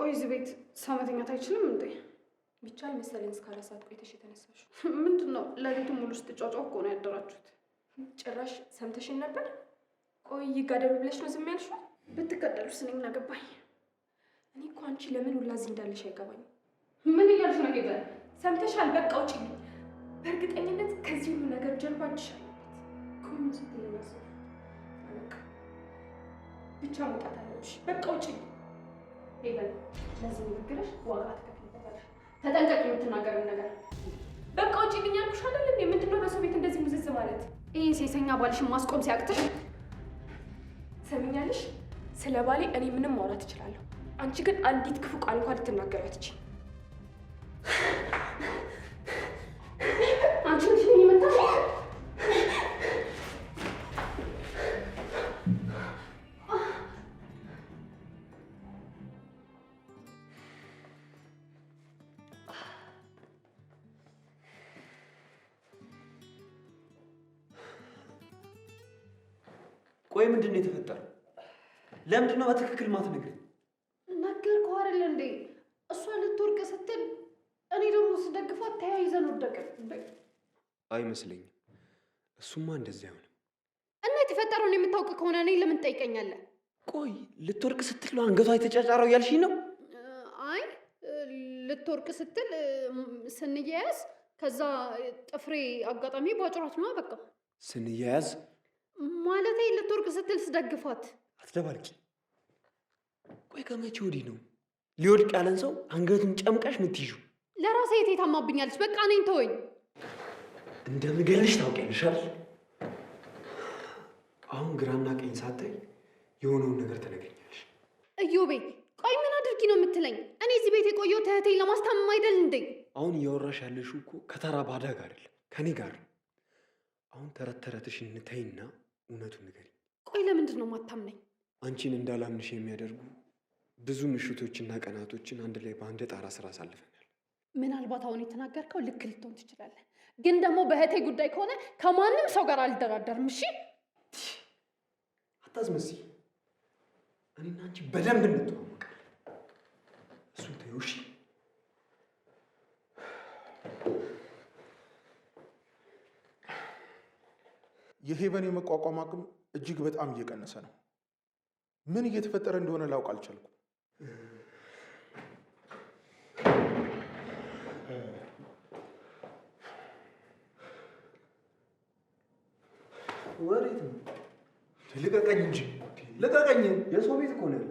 ቆይ እዚህ ቤት ሰመተኛት አይችልም እንዴ? ብቻ መሰለኝ እስከ 4 ሰዓት ቆይተሽ የተነሳሽው። ምንድነው ለሊቱን ሙሉ ስትጫጫው እኮ ነው ያደራችሁት። ጭራሽ ሰምተሽን ነበር? ቆይ ይጋደሉ ብለሽ ነው ዝም ያልሽው? ብትገደሉስ እኔ ምን አገባኝ? እኔ እኮ አንቺ ለምን ሁላ እዚህ እንዳለሽ አይገባኝም። ምን እያልሽ ነው ሄበን? ሰምተሻል? በቃ ውጪ። በእርግጠኝነት ከዚህ ሁሉ ነገር ጀርባ እጅሽ አለበት። ኮምን ስትይነሳ በቃ ብቻ መውጣት አለብሽ። በቃ ውጪ ሄበን። ለዚህ ንግግርሽ ዋጋ ትከፍይበታለሽ። ተጠንቀቂ የምትናገሪው ነገር። በቃ ውጪ ብኛልኩሽ አይደል እንዴ? ምንድነው በሰው ቤት እንደዚህ ሙዝዝ ማለት? ይሄ ሴሰኛ ባልሽን ማስቆም ሲያቅትሽ ሰሚኛለሽ? ስለ ባሌ እኔ ምንም ማውራት እችላለሁ። አንቺ ግን አንዲት ክፉ ቃል እንኳን ልትናገሪ አትችይም። አንቺ ነሽ ምን ይመጣሽ? ቆይ ምንድነው የተፈጠረው? ለምንድነው በትክክል ማትነግሪኝ? ነገርኩህ አይደል እንዴ? እሷ ልትወርቅ ስትል እኔ ደግሞ ስደግፋት ተያይዘን ወደቅን። አይመስለኝም። እሱማ እንደዚህ አይሆንም። እና የተፈጠረውን የምታውቅ ከሆነ እኔ ለምን ትጠይቀኛለህ? ቆይ ልትወርቅ ስትል ነው አንገቷ የተጫጫረው ያልሽኝ ነው? አይ ልትወርቅ ስትል ስንያያዝ ከዛ ጥፍሬ አጋጣሚ ባጭራት ነው በቃ። ስንያያዝ ማለቴ ልትወርቅ ስትል ስደግፋት። አትደባልቂ። ቆይ ከመቼ ወዲህ ነው ሊወድቅ ያለን ሰው አንገቱን ጨምቀሽ ምትይዡ? ለራሴ የት ታማብኛለች። በቃ እኔን ተወኝ። እንደምገልሽ ታውቂያለሽ አይደል? አሁን ግራና ቀኝ ሳታይ የሆነውን ነገር ትነግሪኛለሽ። እዮቤ ቆይ ምን አድርጊ ነው የምትለኝ? እኔ እዚህ ቤት የቆየው እህቴን ለማስታመም አይደል እንዴ? አሁን እያወራሽ ያለሽው እኮ ከተራ ባዳ ጋር አይደለም ከኔ ጋር ነው። አሁን ተረት ተረትሽን እንተይና እውነቱን ንገሪኝ። ቆይ ለምንድን ነው የማታምነኝ? አንቺን እንዳላምንሽ የሚያደርጉ ብዙ ምሽቶችና ቀናቶችን አንድ ላይ በአንድ ጣራ ስራ አሳልፈናል። ምናልባት አሁን የተናገርከው ልክ ልትሆን ትችላለህ፣ ግን ደግሞ በእህቴ ጉዳይ ከሆነ ከማንም ሰው ጋር አልደራደርም። እሺ አታስመስይ። እኔና አንቺ በደንብ እንተዋወቃለን። እሱን ተይው እሺ። የሄቨን የመቋቋም አቅም እጅግ በጣም እየቀነሰ ነው። ምን እየተፈጠረ እንደሆነ ላውቅ አልቻልኩም። ወዴት ነው? ልቀቀኝ እንጂ ልቀቀኝ። የሰው ቤት እኮ ነው።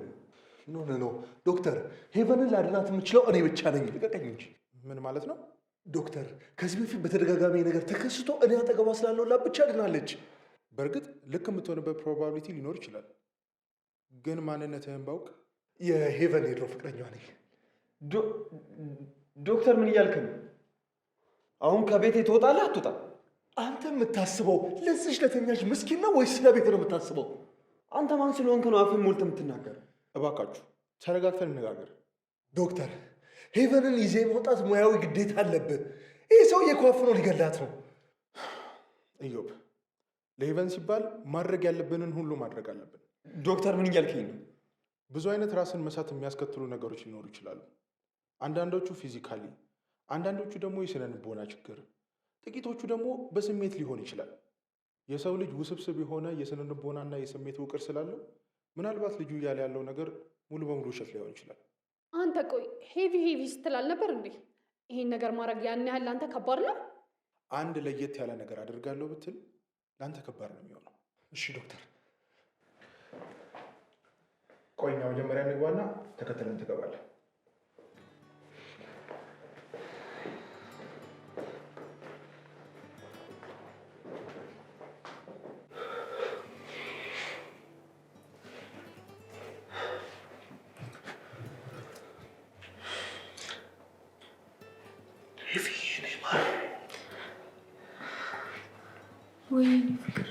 ኖ ዶክተር፣ ሄቨንን ላድናት የምችለው እኔ ብቻ ነኝ። ልቀቀኝ እንጂ። ምን ማለት ነው ዶክተር? ከዚህ በፊት በተደጋጋሚ ነገር ተከስቶ እኔ አጠገቧ ስላለው ብቻ ድናለች። በእርግጥ ልክ የምትሆንበት ፕሮባቢሊቲ ሊኖር ይችላል፣ ግን ማንነትህን ባውቅ የሄቨን የድሮ ፍቅረኛዋ ነኝ። ዶክተር ምን እያልክ ነው? አሁን ከቤቴ ትወጣለህ አትወጣም? አንተ የምታስበው ለዚች ለተኛች ምስኪን ነው ወይስ ስለ ቤት ነው የምታስበው? አንተ ማን ስለሆንክ ነው አፍን ሞልተህ የምትናገር? እባካችሁ ተረጋግተን እንነጋገር። ዶክተር፣ ሄቨንን ይዜ መውጣት ሙያዊ ግዴታ አለብህ። ይህ ሰው እየኳፍኖ ሊገላት ነው። ኢዮብ፣ ለሄቨን ሲባል ማድረግ ያለብንን ሁሉ ማድረግ አለብን። ዶክተር ምን እያልከኝ ነው? ብዙ አይነት ራስን መሳት የሚያስከትሉ ነገሮች ሊኖሩ ይችላሉ። አንዳንዶቹ ፊዚካሊ፣ አንዳንዶቹ ደግሞ የስነ ልቦና ችግር፣ ጥቂቶቹ ደግሞ በስሜት ሊሆን ይችላል። የሰው ልጅ ውስብስብ የሆነ የስነ ልቦናና የስሜት ውቅር ስላለው ምናልባት ልጁ እያለ ያለው ነገር ሙሉ በሙሉ ውሸት ሊሆን ይችላል። አንተ ቆይ ሄቪ ስትል አልነበር እንዴ? ይሄን ነገር ማድረግ ያን ያህል ለአንተ ከባድ ነው? አንድ ለየት ያለ ነገር አድርጋለሁ ብትል ለአንተ ከባድ ነው የሚሆነው። እሺ ዶክተር፣ ቆይ እኛ መጀመሪያ እንግባና ተከትለን ትገባለህ። ወይኔ ፍቅር፣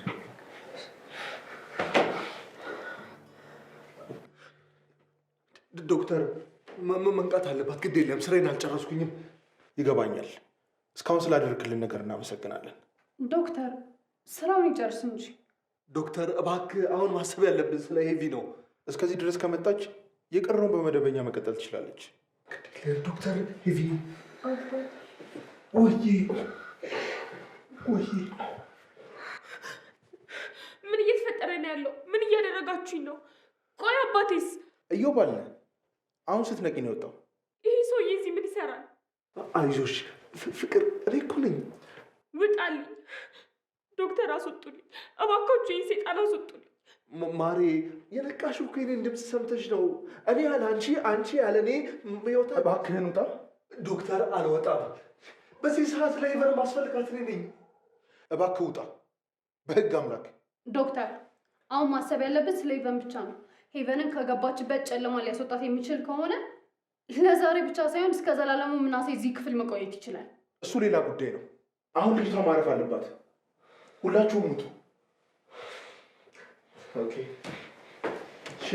ዶክተር መንቃት አለባት። ግድ የለም ስራዬን አልጨረስኩኝም። ይገባኛል። እስካሁን ስላደረግልን ነገር እናመሰግናለን። ዶክተር ስራውን ይጨርስ እንጂ። ዶክተር እባክህ፣ አሁን ማሰብ ያለብን ስለ ሄቪ ነው። እስከዚህ ድረስ ከመጣች የቀረውን በመደበኛ መቀጠል ትችላለች። ዶክተር ሄቪ ወይ ምን እየተፈጠረ ነው ያለው? ምን እያደረጋችሁኝ ነው? ቆይ አባቴስ? እዮብ አለ። አሁን ስትነቂ ነው የወጣው። ይሄ ሰውዬ እዚህ ምን ይሰራል? አይዞሽ ፍቅር፣ እኔ እኮ ነኝ። ውጣልኝ! ዶክተር አስወጡልኝ እባካችሁ! ይህን ሴጣን አስወጡልኝ። ማሬ የነቃሽው እኮ የእኔን ድምፅ ሰምተሽ ነው። እኔ ያለ አንቺ፣ አንቺ ያለ እኔ ህይወት። እባክህን ውጣ። ዶክተር አልወጣም። በዚህ ሰዓት ላይ ሄቨን ማስፈልጋት እኔ ነኝ። እባክህ ውጣ በህግ አምላክ። ዶክተር አሁን ማሰብ ያለብን ስለ ሄቨን ብቻ ነው። ሄቨንን ከገባችበት ጨለማ ሊያስወጣት የሚችል ከሆነ ለዛሬ ብቻ ሳይሆን እስከ ዘላለሙ ምናሴ እዚህ ክፍል መቆየት ይችላል። እሱ ሌላ ጉዳይ ነው። አሁን ልጅቷ ማረፍ አለባት። ሁላችሁም ሙቱ። ኦኬ እሺ።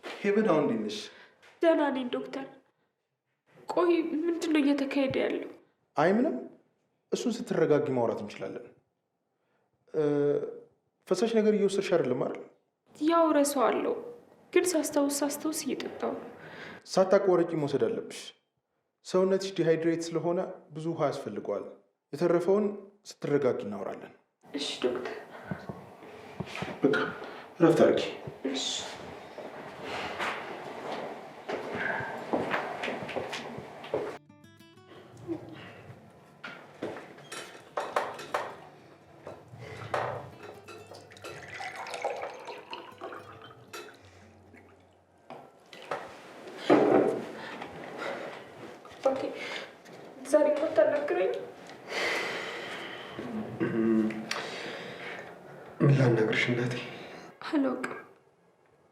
ሄቨን አሁን እንዴት ነሽ? ደህና ነኝ ዶክተር። ቆይ ምንድን ነው እየተካሄደ ያለው? አይ ምንም፣ እሱን ስትረጋጊ ማውራት እንችላለን። ፈሳሽ ነገር እየወሰድሽ አይደለም አይደል? ያው እረሳዋለሁ፣ ግን ሳስታውስ እየጠጣሁ ነው። ሳታቋርጪ መውሰድ አለብሽ። ሰውነትሽ ዲሃይድሬት ስለሆነ ብዙ ውሃ ያስፈልገዋል። የተረፈውን ስትረጋጊ እናወራለን። እሺ ዶክተር። በቃ እረፍት አድርጊ። እሺ። ዛሬ ማታናግረኝ? ምን ላናግርሽ እናቴ? አላውቅም።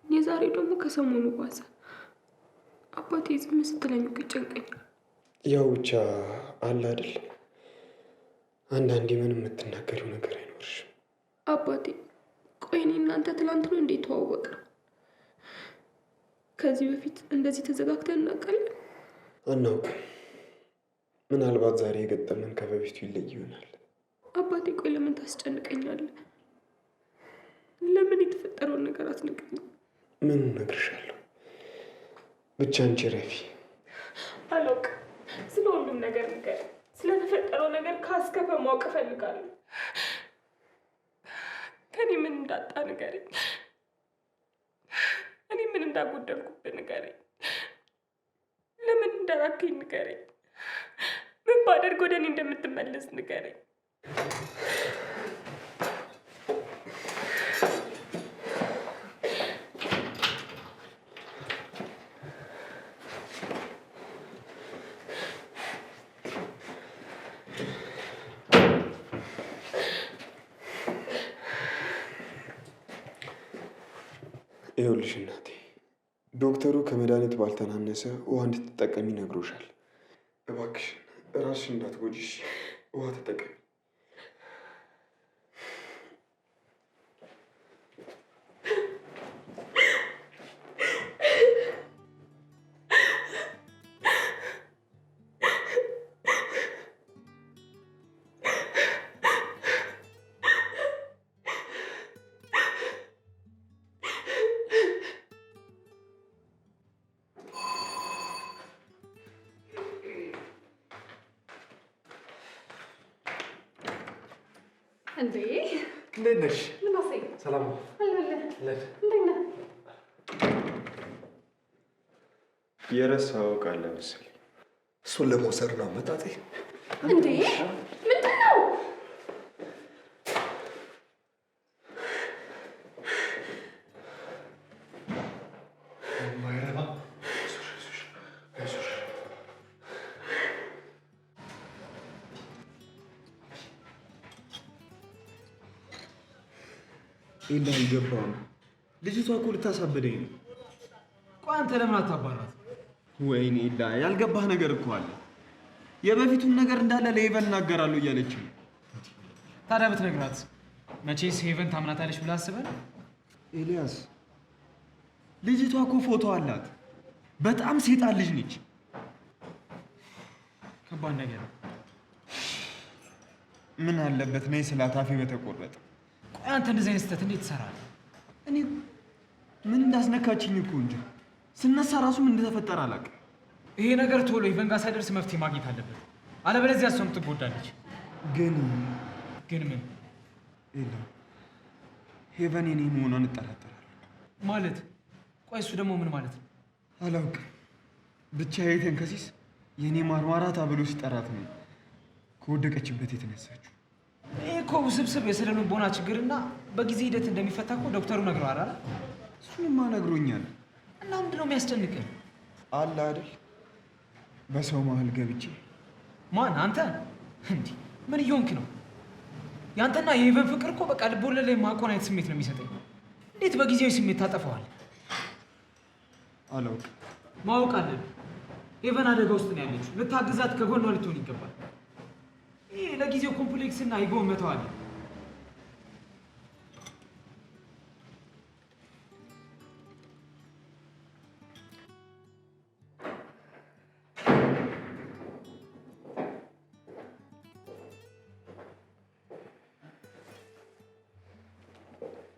የዛሬ ደግሞ ከሰሞኑ ባሰ። አባቴ ዝም ስትለኝ እኮ ይጨንቀኛል። ያው ብቻ አለ አይደል፣ አንዳንዴ ምንም የምትናገሪው ነገር አይኖርሽም። አባቴ ቆይ እኔ እናንተ ትላንት ነው እንዴት ተዋወቅ? ከዚህ በፊት እንደዚህ ተዘጋግተን እናውቃለን? አናውቅም። ምናልባት ዛሬ የገጠመን ከበፊቱ ይለይ ይሆናል። አባቴ ቆይ ለምን ታስጨንቀኛለህ? ለምን የተፈጠረውን ነገር አትነግረኝም? ምን እነግርሻለሁ? ብቻ አንቺ ረፊ። አላውቅም። ስለ ሁሉም ነገር ንገር። ስለተፈጠረው ነገር ካስከፈ ማወቅ እፈልጋለሁ። ከኔ ምን እንዳጣ ንገረኝ። እኔ ምን እንዳጎደልኩብህ ንገረኝ። ለምን እንዳራከኝ ንገረኝ። ምን ባደርግ ወደ እኔ እንደምትመለስ ንገረኝ። ይኸውልሽ እናቴ፣ ዶክተሩ ከመድኃኒት ባልተናነሰ ውሃ እንድትጠቀሚ ነግሮሻል። እባክሽ ራስሽን እንዳትጎጂሽ፣ ውሃ ተጠቀሚ። እንዴ እንዴት ነሽ? ምናሴ ሰላም ነው? እንዴት ነህ? የረሳኸው ዕቃ አለ መሰለኝ። እሱን ለመውሰድ ነው አመጣጤ። እንዴ ምንድን ነው? ማይረባ ኢላ አልገባም። ልጅቷ እኮ ልታሳብደኝ ነው። ቆይ አንተ ለምን አታባራት? ወይኔ ኢላ ያልገባህ ነገር እኮ አለ። የበፊቱን ነገር እንዳለ ለሄቨን እናገራለሁ እያለች ነው። ታዲያ ብትነግራት መቼስ ሄቨን ታምናታለች ብለህ አስበህ? ኤልያስ ልጅቷ እኮ ፎቶ አላት። በጣም ሴጣን ልጅ ነች። ከባድ ነገር ነው። ምን አለበት ነይ ስላት አፌ በተቆረጠ። ቆይ አንተ እንደዚህ አይነት ስህተት እንዴት ትሰራለህ? እኔ ምን እንዳስነካችኝ እኮ እንጂ ስነሳ ራሱ ምን እንደተፈጠረ አላውቅም። ይሄ ነገር ቶሎ ሄቨን ጋር ሳይደርስ መፍትሄ ማግኘት አለበት። አለበለዚያ እሷም ትጎዳለች። ግን ምን? የለም ሄቨን የኔ መሆኗን እጠራጠራለሁ። ማለት? ቆይ እሱ ደግሞ ምን ማለት ነው? አላውቅም። ብቻ የቴን ከሲስ የኔ ማርማራታ ብሎ ሲጠራት ነው ከወደቀችበት የተነሳችው። ይህ እኮ ውስብስብ የስነ ልቦና ችግርና በጊዜ ሂደት እንደሚፈታ እኮ ዶክተሩ ነግረዋል አይደል? እሱንማ ነግሮኛል። እና ምንድን ነው የሚያስጨንቅህ? አለ አይደል በሰው መሀል ገብቼ። ማን? አንተ? እንዲህ ምን እየሆንክ ነው? ያንተና የሄቨን ፍቅር እኮ በቃ ልቦለድ ላይ ማቆን አይነት ስሜት ነው የሚሰጠኝ። እንዴት በጊዜያዊ ስሜት ታጠፈዋል? አላውቅም። ማወቅ አለብህ። ሄቨን አደጋ ውስጥ ነው ያለችው። ልታግዛት፣ ከጎኗ ልትሆን ይገባል። ይህ ለጊዜው ኮምፕሌክስ እና ኢጎ መተዋል።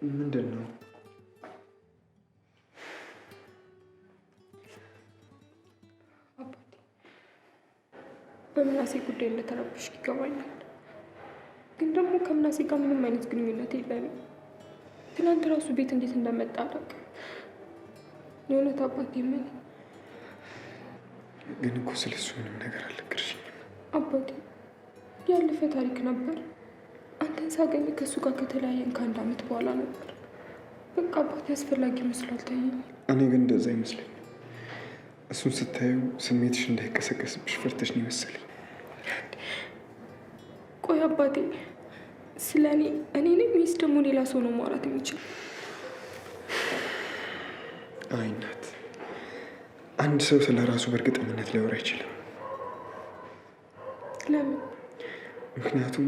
ምንድን ነው? በምናሴ ጉዳይ እንደተረበሽክ ይገባኛል። ግን ደግሞ ከምናሴ ጋር ምንም አይነት ግንኙነት የለንም። ትናንት ራሱ ቤት እንዴት እንደመጣ አላውቅም። የእውነት አባቴ ምን ግን እኮ ስለሱ ምንም ነገር አልነገርሽኝም። አባቴ ያለፈ ታሪክ ነበር። አንተን ሳገኝ ከእሱ ጋር ከተለያየን ከ1 ዓመት በኋላ ነበር። በቃ አባቴ አስፈላጊ መስሎ አልታየኝም። እኔ ግን እንደዛ አይመስለኝም። እሱን ስታዩ ስሜትሽ እንዳይቀሰቀስብሽ ፈርተሽ ነው ይመስለኝ። ቆይ አባቴ ስለ እኔ ነኝ ወይስ ደግሞ ሌላ ሰው ነው ማውራት የሚችል? አይ እናት፣ አንድ ሰው ስለ ራሱ በእርግጠኝነት ሊያወራ አይችልም። ለምን? ምክንያቱም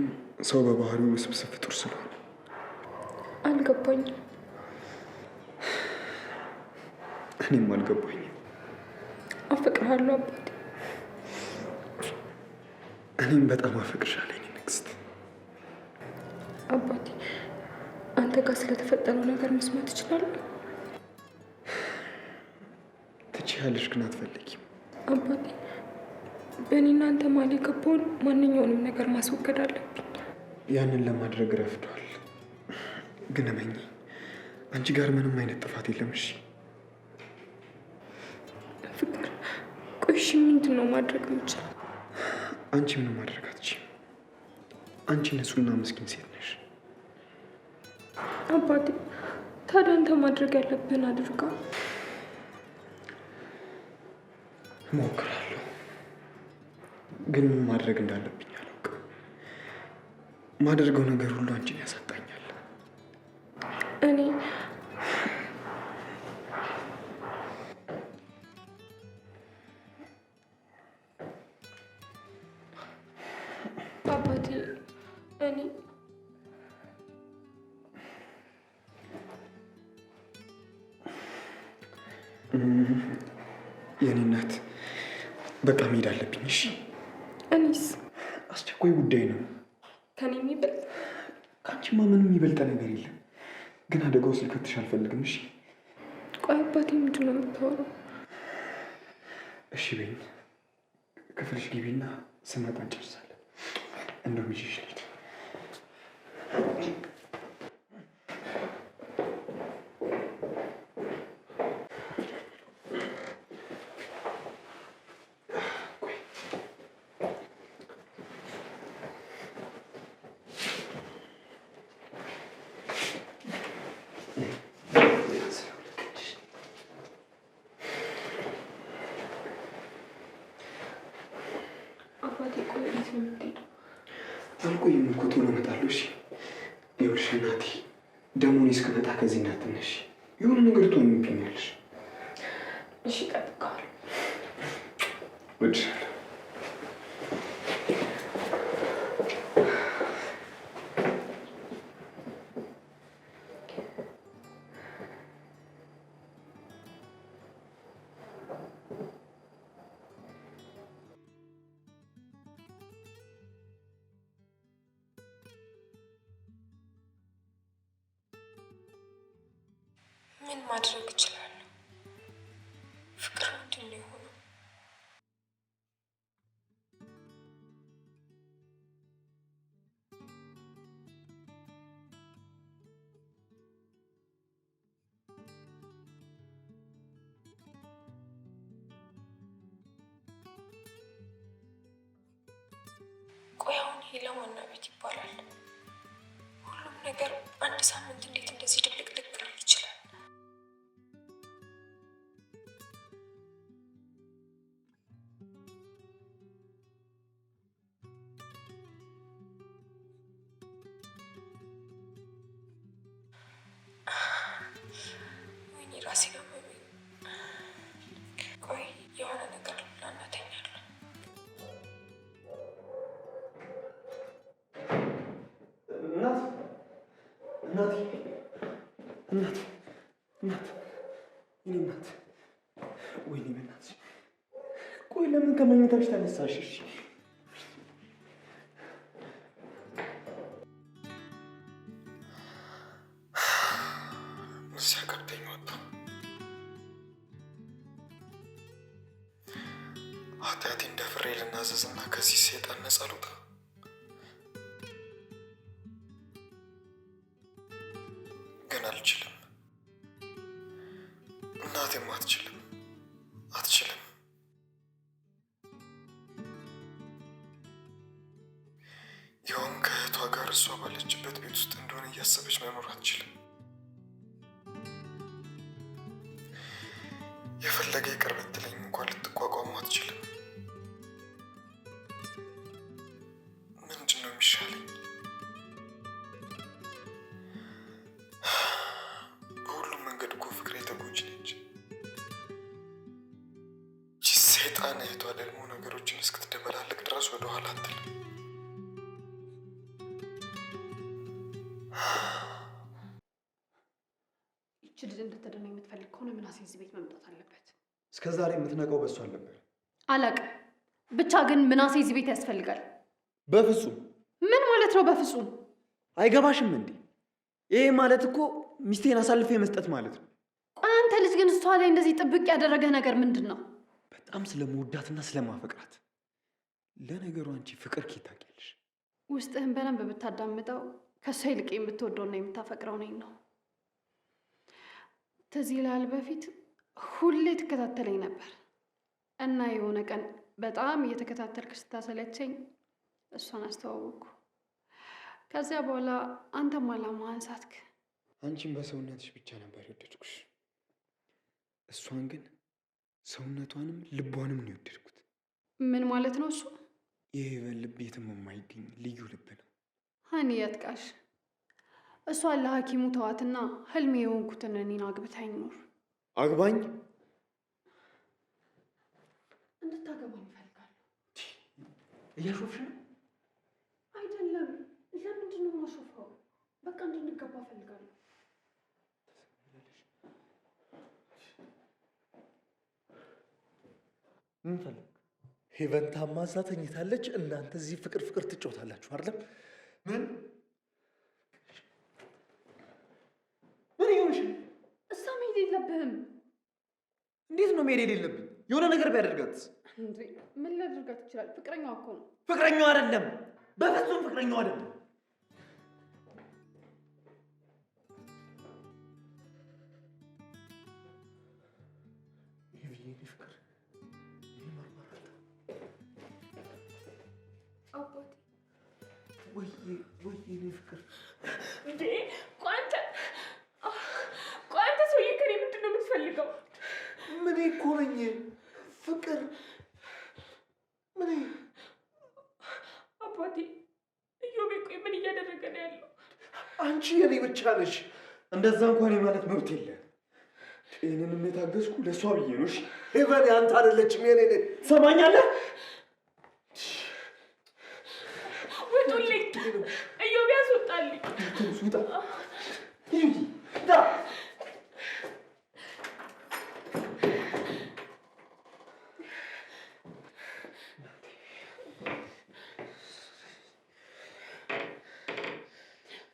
ሰው በባህሪው ውስብስብ ፍጡር ስለሆነ። አልገባኝም። እኔም አልገባኝም። አፈቅርሃለሁ አባቴ። እኔም በጣም አፈቅርሻለሁ የኔ ንግስት። አባቴ አንተ ጋር ስለተፈጠረው ነገር መስማት እችላለሁ? ትችያለሽ፣ ግን አትፈልጊም። አባቴ በእኔና አንተ መሀል የገባውን ማንኛውንም ነገር ማስወገድ አለብኝ። ያንን ለማድረግ ረፍዷል። ግን እመኚ፣ አንቺ ጋር ምንም አይነት ጥፋት የለም። እሺ ፍቅር፣ ቆይ እሺ ምንድን ነው ማድረግ የምችለው? አንቺ ምንም ማድረግ አትችይም። አንቺ ንጹሕና ምስኪን ሴት ነሽ። አባቴ ታዲያ አንተ ማድረግ ያለብህን አድርጋ። እሞክራለሁ፣ ግን ምን ማድረግ እንዳለብኝ አላውቅም። ማደርገው ነገር ሁሉ አንቺን ያሳጣኛል። እኔ አባቴ የኔ እናት በቃ መሄድ አለብኝ። እሺ? እኔስ? አስቸኳይ ጉዳይ ነው። ከኔ የሚበልጥ? ከአንቺማ ምንም የሚበልጠ ነገር የለም። ግን አደጋ ውስጥ ልከትሽ አልፈልግም። እሺ? ቆይ አባቴ ምንድን ነው የምታወራው? እሺ በይኝ። ክፍልሽ ግቢና ስመጣ እንጨርሳለን። እንደውም ይዤሽ ልሂድ። አልቆይም እኮ ቶሎ እመጣለሁ። እሺ? ይኸውልሽ እናቴ፣ ደግሞ እኔ እስክመጣ ከዚህ እንዳትነሺ። የሆነ ነገር ትሆኝብኛለሽ። እሺ እጠብቅሃለሁ። እወድሻለሁ። ምን ማድረግ እችላለሁ? ፍቅር ምንድን ነው የሆነው? ቆይ አሁን ይሄ ለማና ቤት ይባላል? ሁሉም ነገር አንድ ሳምንት እንዴት እንደዚህ ድብልቅልቅ ሊል ይችላል? ወይኔ ራሴ ነው መቤት። ቆይ የሆነ ነገር ልብላና እተኛለሁ። እናት ወይኔ በእናትሽ ቆይ ለምን ከመኝታሽ ተነሳሽ? እሺ እዚያ ከብደኝ ወጣ። ኃጢአቴን ደፍሬ ልናዘዝና ከዚህ ሰይጣን ነፃ ልውጣ። ግን አልችልም። እናቴም አትችልም። ያውም ከእህቷ ጋር እሷ ባለችበት ቤት ውስጥ እንደሆነ እያሰበች መኖር አትችልም። የፈለገ ይቅር ብትለኝ እንኳን ልትቋቋሙ አትችልም። ምንድን ነው የሚሻለኝ? በሁሉም መንገድ እኮ ፍቅሬ ተጎጂ ነች። ሰይጣን እህቷ ደግሞ ነገሮችን እስክትደበላለቅ ድረስ ወደኋላ አትልም። ይቺ ልጅ እንድትድን የምትፈልግ ከሆነ ምናሴ እዚህ ቤት መምጣት አለበት። እስከ ዛሬ የምትነቀው በሱ አልነበር? አላውቅም፣ ብቻ ግን ምናሴ እዚህ ቤት ያስፈልጋል። በፍጹም። ምን ማለት ነው በፍጹም? አይገባሽም እንዴ? ይሄ ማለት እኮ ሚስቴን አሳልፌ መስጠት ማለት ነው። ቆይ አንተ ልጅ ግን እሷ ላይ እንደዚህ ጥብቅ ያደረገህ ነገር ምንድን ነው? በጣም ስለመወዳትና ስለማፈቅራት። ለነገሩ አንቺ ፍቅር ኬት ታውቂያለሽ? ውስጥህን በደንብ ብታዳምጠው ከእሷ ይልቅ የምትወደውና የምታፈቅረው ነኝ ነው። ትዝ ይልሃል በፊት ሁሌ ትከታተለኝ ነበር እና የሆነ ቀን በጣም እየተከታተልክ ስታሰለቸኝ እሷን አስተዋወቅኩ። ከዚያ በኋላ አንተም አላማህን ሳትክ። አንቺን በሰውነትሽ ብቻ ነበር የወደድኩሽ። እሷን ግን ሰውነቷንም ልቧንም ነው የወደድኩት። ምን ማለት ነው እሱ? የሄቨን ልብ የትም የማይገኝ ልዩ ልብ ነው። ሀኒ ያጥቃሽ። እሷን ለሐኪሙ ተዋትና ህልሜ የሆንኩትን እኔን አግብታኝ ኖር። አግባኝ? እንድታገባኝ እፈልጋለሁ። እያሾፍሽ ነው? አይደለም። ለምንድን ነው የማሾፈው? በቃ እንድንገባ እፈልጋለሁ። ምን ፈለግ? ሄቨን ታማዛ ተኝታለች። እናንተ እዚህ ፍቅር ፍቅር ትጫወታላችሁ አይደለም? ምን ይሆንሽ? እሷ መሄድ የለብህም። እንዴት ነው መሄድ የሌለብኝ? የሆነ ነገር ቢያደርጋትስ? እንዴ ምን ሊያደርጋት ይችላል? ፍቅረኛዋ እኮ ነው። ፍቅረኛዋ አይደለም፣ በፍጹም ፍቅረኛዋ አይደለም። ወይኔ ፍቅር እንዴ! ቆይ አንተ ሰውዬ ከኔ ምንድን ነው የምትፈልገው? ምን እኮ ነኝ ፍቅር። ምን አባቴ እዮቤ፣ ቆይ ምን እያደረገ ነው ያለው? አንቺ የኔ ብቻ ነሽ። እንደዛ እንኳን የማለት መብት የለም። ይህንንም የታገዝኩ ለእሷ ብዬ ነው። ሄቨን አንተ አይደለችም የኔ ነኝ። ትሰማኛለህ? ውጡልኝ! እዮቤ ያስወጣልኝ! ውጣ!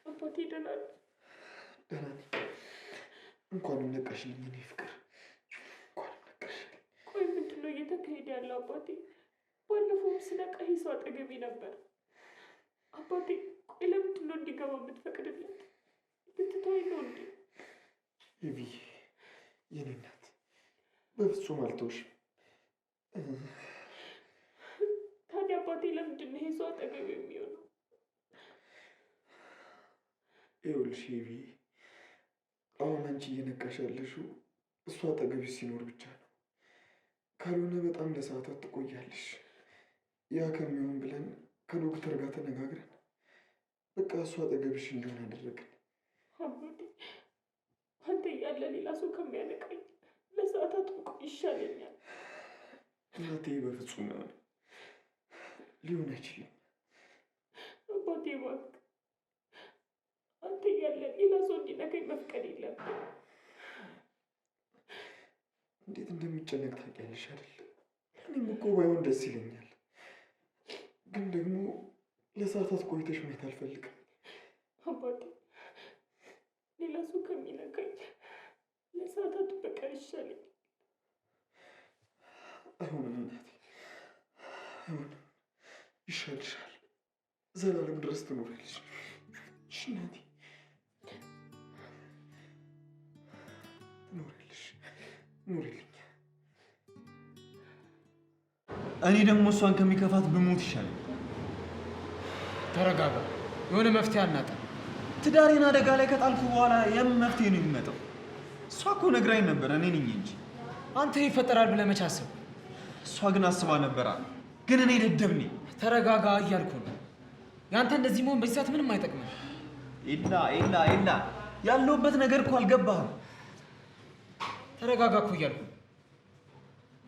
አባቴ ደህና ነኝ። ደህና ነኝ። እንኳን ነቃሽልኝ የኔ ፍቅር፣ እንኳን ነቃሽልኝ። ቆይ ምንድን ነው እየተካሄደ ያለው አባቴ? ባለፈውም ስነቃ ይህ ሰው አጠገቤ ነበር። አባቴ ቆይ ለምንድን ነው እንዲገባ የምትፈቅድለት? ልትተወኝ ነው እንዴ? ኤቪዬ የኔ እናት በፍጹም አልተውሽም። ታዲያ አባቴ ለምንድን ነው ይሄ ሰው አጠገቤ የሚሆነው? ይኸውልሽ ኤቪዬ፣ አሁን አንቺ እየነቃሽ ያለሽው እሱ አጠገብሽ ሲኖር ብቻ ነው። ካልሆነ በጣም ለሰዓታት ትቆያለሽ። ያ ከሚሆን ብለን ከዶክተር ጋር ተነጋግረን በቃ እሱ አጠገብሽ እንዲሆን አደረግን። አባቴ አንተ እያለ ሌላ ሰው ከሚያነቃኝ ለሰዓታት ብቆይ ይሻለኛል። እናቴ በፍጹም ሊሆን አይችልም። አባቴ እባክህ አንተ እያለ ሌላ ሰው እንዲነካኝ መፍቀድ የለብህም። እንዴት እንደሚጨነቅ ታውቂያለሽ አይደል? እኔም እኮ ባይሆን ደስ ይለኛል፣ ግን ደግሞ ለሰዓታት ቆይተሽ ማየት አልፈልግም። አባቴ ሌላ ሰው ከሚነካኝ ለሰዓታት በቀር ይሻለኛል። አይሆንም እናቴ፣ አይሆንም። ይሻልሻል። ዘላለም ድረስ ትኖሪያለሽ። እሺ እናቴ፣ ትኖሪያለሽ። ኑሪልኝ። እኔ ደግሞ እሷን ከሚከፋት ብሞት ይሻላል። ተረጋጋ። የሆነ መፍትሄ አናጣ። ትዳሬን አደጋ ላይ ከጣልኩ በኋላ የምን መፍትሄ ነው የሚመጣው? እሷ እኮ ነግራኝ ነበር፣ እኔ ነኝ እንጂ። አንተ ይፈጠራል ብለህ መች አሰብክ? እሷ ግን አስባ ነበር፣ ግን እኔ ደደብ ነኝ። ተረጋጋ እያልኩ ነው። ያንተ እንደዚህ መሆን በዚህ ሰዓት ምንም አይጠቅምም። ኤላ ያለሁበት ነገር እኮ አልገባህም። ተረጋጋ እኮ እያልኩ ነው።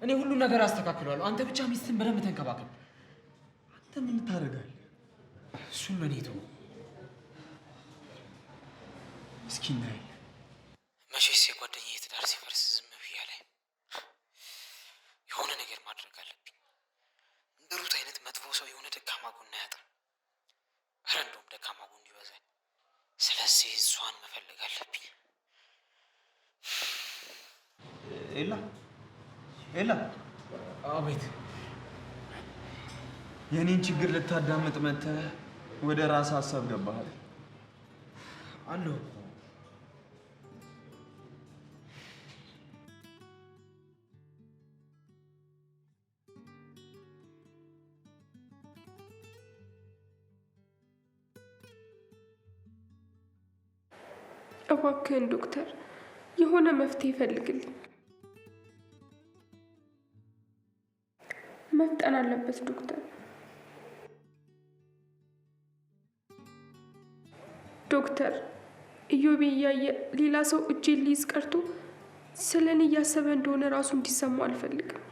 እኔ ሁሉን ነገር አስተካክለዋለሁ። አንተ ብቻ ሚስትን በደንብ ተንከባከብ። አንተ ምን ታደርጋለህ? እሱን ለእኔ ተው። እስኪ እናያለን። መቼስ የጓደኛዬ ትዳር ሲፈርስ ዝም ብዬ ላይ የሆነ ነገር ማድረግ አለብኝ። እንደ ሩት አይነት መጥፎ ሰው የሆነ ደካማ ጎን አያጣም። ኧረ እንደውም ደካማ ጎን ይበዛል። ስለዚህ እሷን መፈለግ አለብኝ። ኤላ። አቤት። የኔን ችግር ልታዳምጥ መጥተህ ወደ ራስ ሀሳብ ገባህ አለሁ። እባክህን ዶክተር የሆነ መፍትሄ ይፈልግልኝ። መፍጠን አለበት ዶክተር። ዶክተር ኢዮቤ እያየ ሌላ ሰው እጄን ሊይዝ ቀርቶ ስለ እኔ እያሰበ እንደሆነ ራሱ እንዲሰማው አልፈልግም።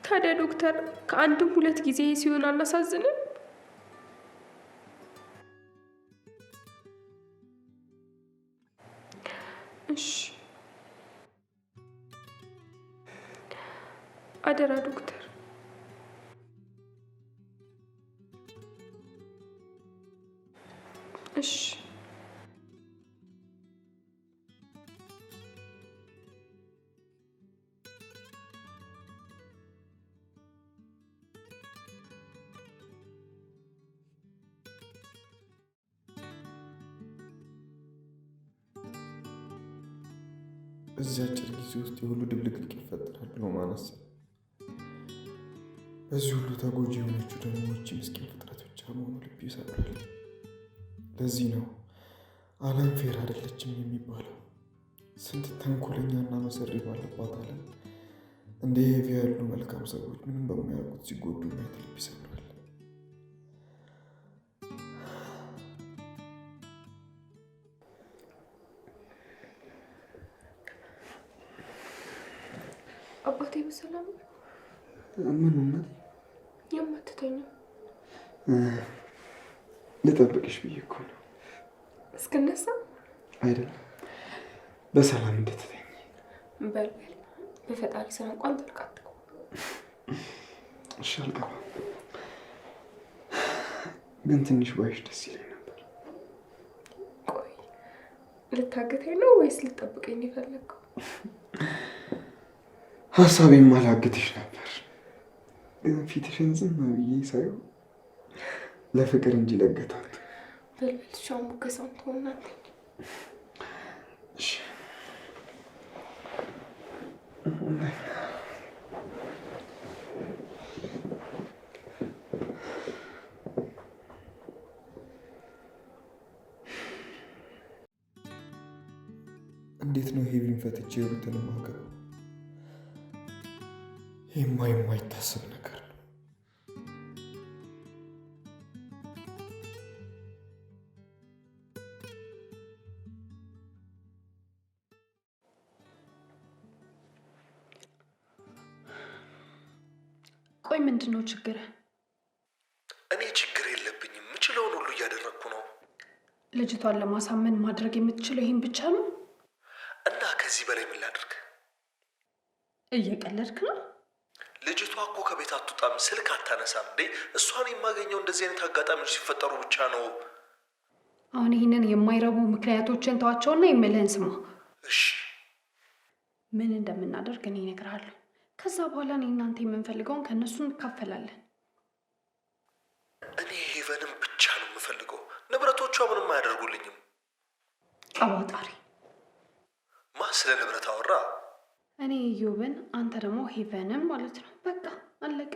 ታዲያ ዶክተር ከአንድም ሁለት ጊዜ ሲሆን አናሳዝንም? እሺ አደራ ዶክተር። እሺ በዚህ አጭር ጊዜ ውስጥ የሁሉ ድብልቅልቅ ይፈጠራል ብሎ ማነስ። በዚህ ሁሉ ተጎጂ የሆነችው ደግሞ ይህች ምስኪን ፍጥረት ብቻ መሆኑ ልብ ይሰብራል። ለዚህ ነው ዓለም ፌር አይደለችም የሚባለው። ስንት ተንኮለኛና መሰሪ ባለባት ዓለም እንደ ኤቪ ያሉ መልካም ሰዎች ምንም በማያውቁት ሲጎዱ ማየት ልብ ይሰብራል። አባቴ በሰላም ምን እናት የማትተኛው? ልጠብቅሽ ብዬ እኮ ነው። እስክነሳ አይደለም በሰላም እንድትተኝ። በልበል በፈጣሪ ስራ እንኳን ተልቃጥቁ። እሺ አልገባም። ግን ትንሽ ባይሽ ደስ ይለኝ ነበር። ቆይ ልታገተኝ ነው ወይስ ልጠብቀኝ የፈለግከው? ሀሳቤም አላግትሽ ነበር፣ ግን ፊትሽን ዝም ብዬ ሳየው ለፍቅር እንጂ ለገታት በልብልሻው ሙገሳውን ትሆናለች። እንዴት ነው ሄቪን ፈትቼ ሩትን ማገባው? የማይታሰብ ነገር ነው። ቆይ ምንድን ነው ችግር? እኔ ችግር የለብኝም፣ የምችለውን ሁሉ እያደረግኩ ነው። ልጅቷን ለማሳመን ማድረግ የምትችለው ይህን ብቻ ነው? እና ከዚህ በላይ ምን ላድርግ? እየቀለድክ ነው? ልጅቷ እኮ ከቤት አትወጣም፣ ስልክ አታነሳም። እንዴ እሷን የማገኘው እንደዚህ አይነት አጋጣሚዎች ሲፈጠሩ ብቻ ነው። አሁን ይህንን የማይረቡ ምክንያቶችን ተዋቸውና የምልህን ስማ። እሺ ምን እንደምናደርግ እኔ እነግርሃለሁ። ከዛ በኋላ እኔ እናንተ የምንፈልገውን ከእነሱ እንካፈላለን። እኔ ሄቨንን ብቻ ነው የምፈልገው። ንብረቶቿ ምንም አያደርጉልኝም። ቀባጣሪ ማን ስለ ንብረት አወራ? እኔ ኢዮብን፣ አንተ ደግሞ ሄቨንን ማለት ነው። በቃ አለቀ።